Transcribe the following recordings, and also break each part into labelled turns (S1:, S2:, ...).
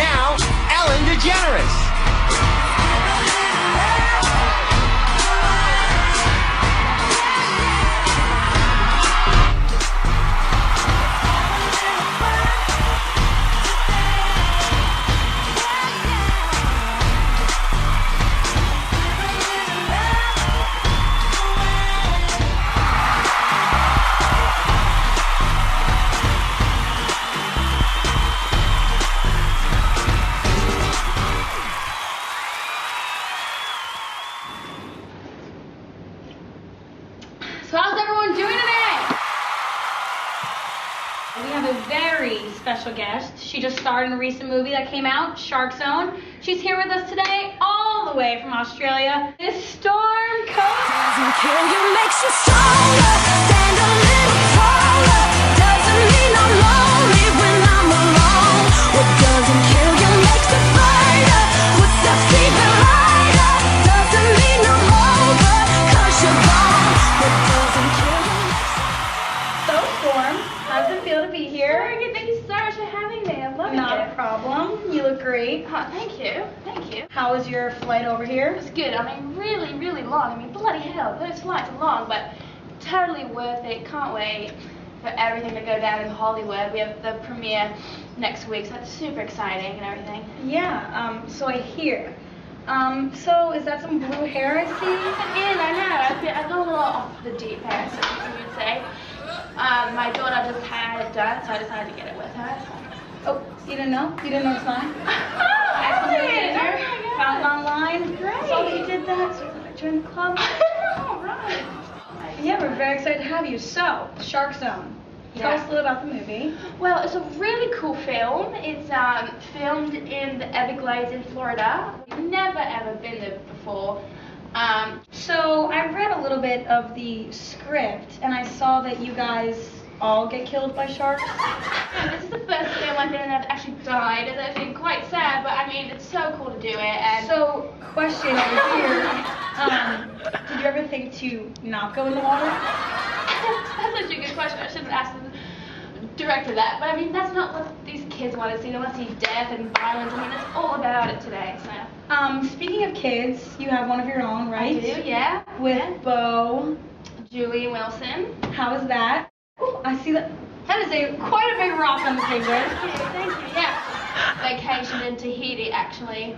S1: now, Ellen DeGeneres.
S2: So how's everyone doing today? We have a very special guest. She just starred in a recent movie that came out, Shark Zone. She's here with us today, all the way from Australia. It's Storm Coates.
S3: Doesn't kill you, makes you stronger. Stand a little taller. Doesn't mean I'm lonely when I'm alone. What doesn't kill you makes it brighter. Footsteps keep it lighter. Doesn't mean I'm over, 'cause you're gone. What doesn't kill you makes it.
S2: So Storm, how does it feel to be here?
S4: Very good. Thank you so much for having me. I'm loving
S2: Not a
S4: it.
S2: problem. You look great.
S4: Oh, thank you. Thank you.
S2: How was your flight over here?
S4: It was good. I mean, really, really long. I mean, bloody hell. Those flights are long, but totally worth it. Can't wait for everything to go down in Hollywood. We have the premiere next week, so that's super exciting and everything.
S2: Yeah, so I hear. So is that some blue hair I see?
S4: It is, I know. I've gone a little off the deep end, so you would say. My daughter just had it done, so I decided to get it with her.
S2: Oh, you didn't know? You didn't know it's mine?
S4: Oh,
S2: Found it online.
S4: Great.
S2: Saw that you did that, so I thought I'd join the club.
S4: All right.
S2: Yeah, we're very excited to have you. So, Shark Zone. Tell
S4: Yeah.
S2: us a little about the movie.
S4: Well, it's a really cool film. It's filmed in the Everglades in Florida. We've never ever been there before.
S2: So, I read a little bit of the script, and I saw that you guys all get killed by sharks.
S4: And this is the first film I've been in that actually died. It's actually quite sad, but I mean, it's so cool to do it. And
S2: So, question over here. Did you ever think to not go in the water?
S4: that's actually a good question. I should have asked the director that. But I mean, that's not what these kids want to see. They want to see death and violence. I mean, it's all about it today. So.
S2: Speaking of kids, you have one of your own, right?
S4: I do, yeah.
S2: With
S4: Yeah.
S2: Bo.
S4: Julie Wilson.
S2: How is that? Ooh, I see that. That is quite a big rock on the finger.
S4: Thank you, yeah. Vacation in Tahiti, actually.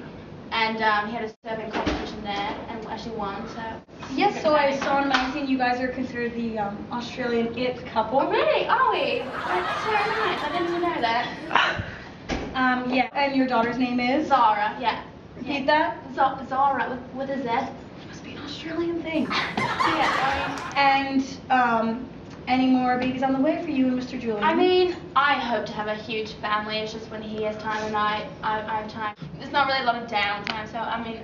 S4: And he had a surfing competition there and actually won, so.
S2: Yes, so I saw in a magazine you guys are considered the Australian it couple.
S4: Oh, really? Are we? That's so nice. I didn't even know that.
S2: Yeah, and your daughter's name is?
S4: Zara, yeah.
S2: Repeat that?
S4: Zara with a Z.
S2: It must be an Australian thing.
S4: Yeah,
S2: And any more babies on the way for you and Mr. Julian?
S4: I mean, I hope to have a huge family. It's just when he has time and I have time. There's not really a lot of downtime, so I mean,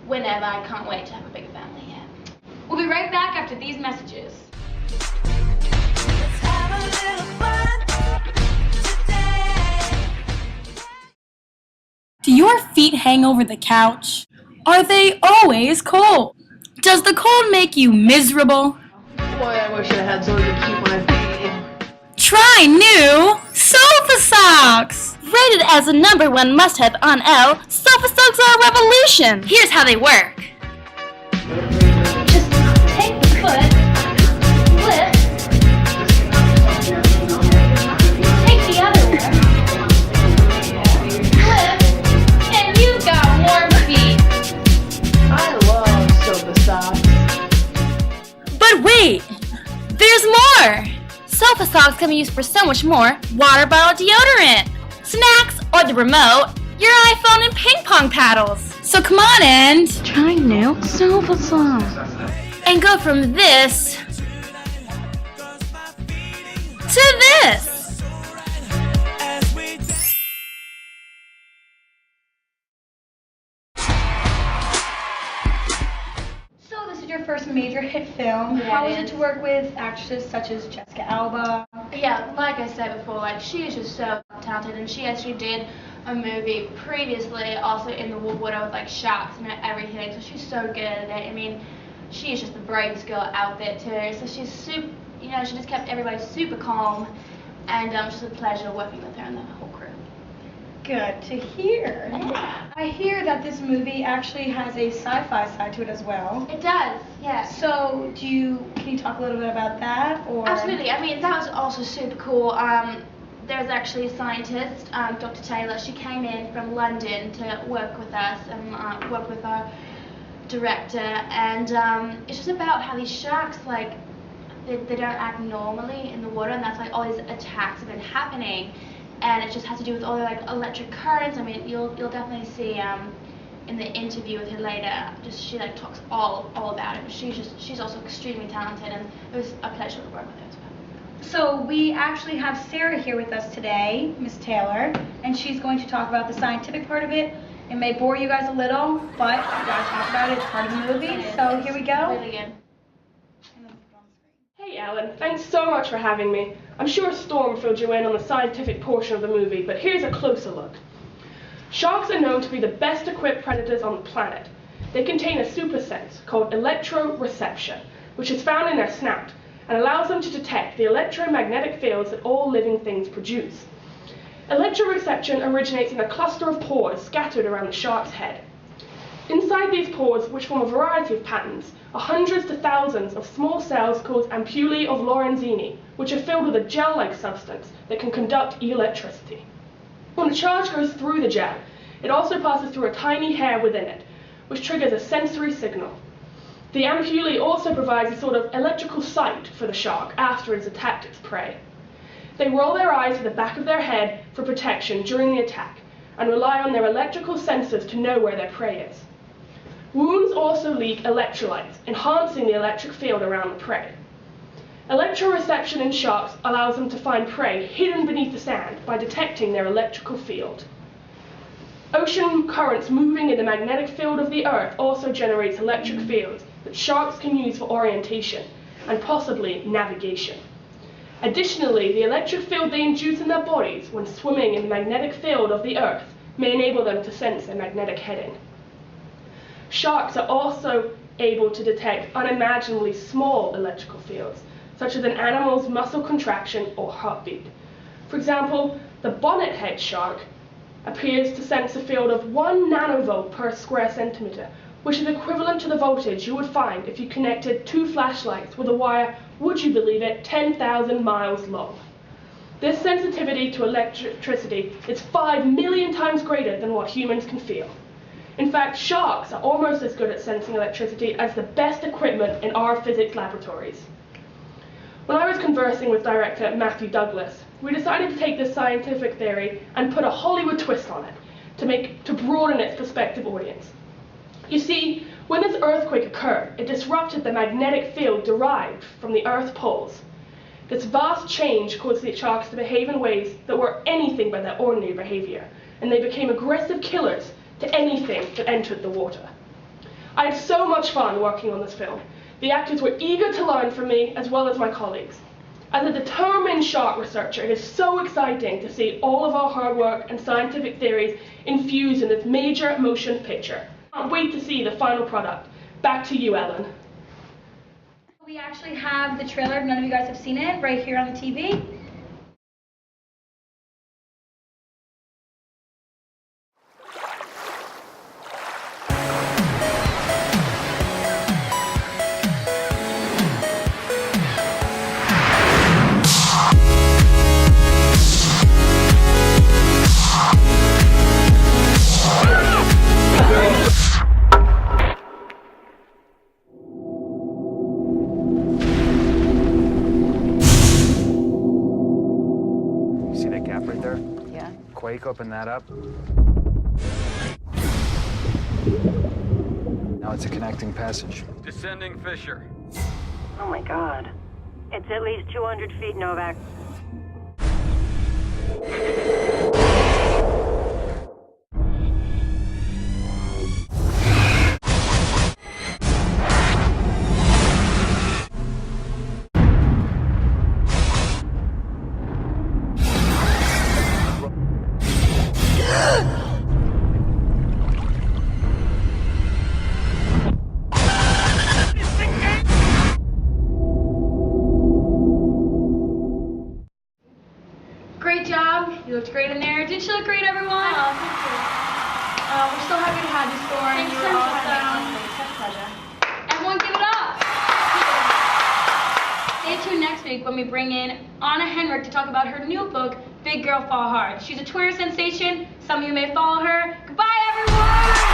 S4: whenever, I can't wait to have a big family, yeah.
S2: We'll be right back after these messages.
S3: Let's have a little fun today.
S5: Do your feet hang over the couch? Are they always cold? Does the cold make you miserable?
S6: Boy, I wish I had something to keep my feet.
S5: Try new Sofa Socks! Rated as the #1 must-have on Elle, Sofa Socks are a revolution! Here's how they work.
S2: Just take the foot, flip, take the other one, flip, and you've got warm feet.
S6: I love sofa socks.
S5: But wait! There's more! Sofa Socks can be used for so much more. Water bottle deodorant, snacks, or the remote, your iPhone, and ping pong paddles. So come on and try new Sofa Socks. And go from this to this.
S2: So this is your first major hit film.
S4: Yeah,
S2: How
S4: it
S2: was it
S4: is.
S2: to work with actresses such as Jessica Alba?
S4: Yeah, like I said before, like she is just so talented, and she actually did a movie previously, also in the water with like sharks and everything. So she's so good at it. I mean, she is just the bravest girl out there too. So she's super, you know, she just kept everybody super calm, and it's just a pleasure working with her and the whole crew.
S2: good to hear. I hear that this movie actually has a sci-fi side to it as well.
S4: It does, yeah.
S2: So, can you talk a little bit about that? Or?
S4: Absolutely. I mean, that was also super cool. There's actually a scientist, Dr. Taylor. She came in from London to work with us and work with our director. And it's just about how these sharks, like, they don't act normally in the water, and that's why all these attacks have been happening. And it just has to do with all the like electric currents. I mean, you'll definitely see in the interview with her later. She like talks all about it. She's also extremely talented, and it was a pleasure to work with her as well.
S2: So we actually have Sarah here with us today, Miss Taylor, and she's going to talk about the scientific part of it. It may bore you guys a little, but we gotta talk about it. It's part of the movie. So here we go.
S4: Really good.
S7: Hey Ellen, thanks so much for having me. I'm sure Storm filled you in on the scientific portion of the movie, but here's a closer look. Sharks are known to be the best equipped predators on the planet. They contain a super sense called electroreception, which is found in their snout, and allows them to detect the electromagnetic fields that all living things produce. Electroreception originates in a cluster of pores scattered around the shark's head. Inside these pores, which form a variety of patterns, are hundreds to thousands of small cells called ampullae of Lorenzini, which are filled with a gel-like substance that can conduct electricity. When a charge goes through the gel, it also passes through a tiny hair within it, which triggers a sensory signal. The ampullae also provides a sort of electrical sight for the shark after it has attacked its prey. They roll their eyes to the back of their head for protection during the attack, and rely on their electrical sensors to know where their prey is. Wounds also leak electrolytes, enhancing the electric field around the prey. Electroreception in sharks allows them to find prey hidden beneath the sand by detecting their electrical field. Ocean currents moving in the magnetic field of the Earth also generates electric fields that sharks can use for orientation and possibly navigation. Additionally, the electric field they induce in their bodies when swimming in the magnetic field of the Earth may enable them to sense their magnetic heading. Sharks are also able to detect unimaginably small electrical fields, such as an animal's muscle contraction or heartbeat. For example, the bonnethead shark appears to sense a field of 1 nanovolt per square centimeter, which is equivalent to the voltage you would find if you connected 2 flashlights with a wire, would you believe it, 10,000 miles long. This sensitivity to electricity is 5 million times greater than what humans can feel. In fact, sharks are almost as good at sensing electricity as the best equipment in our physics laboratories. When I was conversing with director Matthew Douglas, we decided to take this scientific theory and put a Hollywood twist on it to broaden its prospective audience. You see, when this earthquake occurred, it disrupted the magnetic field derived from the Earth's poles. This vast change caused the sharks to behave in ways that were anything but their ordinary behavior, and they became aggressive killers to anything that entered the water. I had so much fun working on this film. The actors were eager to learn from me, as well as my colleagues. As a determined shark researcher, it is so exciting to see all of our hard work and scientific theories infused in this major motion picture. I can't wait to see the final product. Back to you, Ellen.
S2: We actually have the trailer, none of you guys have seen it, right here on the TV.
S8: Quake, open that up. Now it's a connecting passage.
S9: Descending fissure.
S10: Oh my God. It's at least 200 feet, Novak.
S2: Great job. You looked Didn't she look great, everyone?
S4: Oh, thank you.
S2: We're so happy to have you, Storm.
S4: Thanks
S2: You
S4: so
S2: were
S4: much for
S2: awesome.
S4: having me. Such a pleasure.
S2: Everyone give it up. Stay tuned next week when we bring in Anna Henrik to talk about her new book, Big Girl Fall Hard. She's a Twitter sensation. Some of you may follow her. Goodbye, everyone.